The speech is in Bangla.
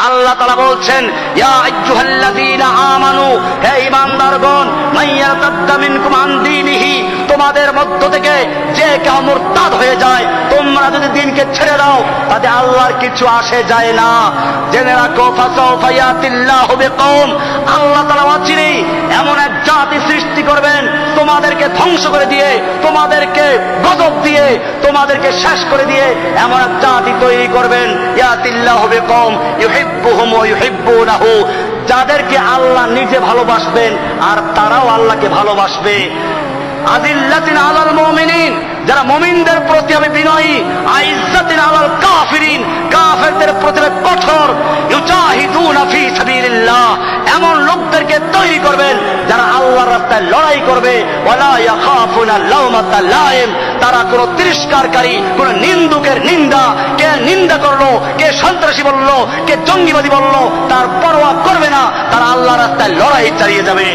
আল্লাহ তাআলা বলছেন, ইয়া আইয়ুহাল্লাযীনা আমানু, হে ঈমানদারগণ, মাইয়াতাদ্দা মিনকুম আন দীনিহি, তোমাদের মধ্য থেকে যে কেউ মুরতাদ হয়ে যায়, তোমরা যদি দ্বীনকে ছেড়ে দাও তাতে আল্লাহর কিছু আসে যায় না। জেনে রাখো, ফাসাউফা ইয়াতিল্লাহু বিকওম, আল্লাহ তাআলা অচিরেই এমন এক জাতি সৃষ্টি করবেন, তোমাদেরকে ধ্বংস করে দিয়ে, তোমাদেরকে গজব দিয়ে, তোমাদেরকে শেষ করে দিয়ে এমন এক জাতি তৈরি করবেন, ইয়াতিল্লাহু বিকওম ইউহিব্বুহুম ওয়া ইউহিব্বুনাহু, যাদেরকে আল্লাহ নিজে ভালোবাসবেন আর তারাও আল্লাহকে ভালোবাসবে। আযিল্লাতিন আলাল মুমিনিন, যারা মুমিনদের প্রতি হবে বিনয়ী, আইজ্জাতিন আলাল কাফিরিন, কাফেরদের প্রতি কঠোর, ইউজাহিদুনা ফি সাবিলিল্লাহ, এমন লোকদেরকে তৈরি করবেন যারা আল্লাহর রাস্তায় লড়াই করবে, ওয়ালা ইয়াখাফুনা লাওমাতা লাইম, তারা কোন তিরস্কারকারী, কোন নিন্দুকের নিন্দা, কে নিন্দা করলো, কে সন্ত্রাসী বললো, কে জঙ্গিবাদী বললো, তার পরোয়া করবে না, তারা আল্লাহর রাস্তায় লড়াই চালিয়ে যাবে।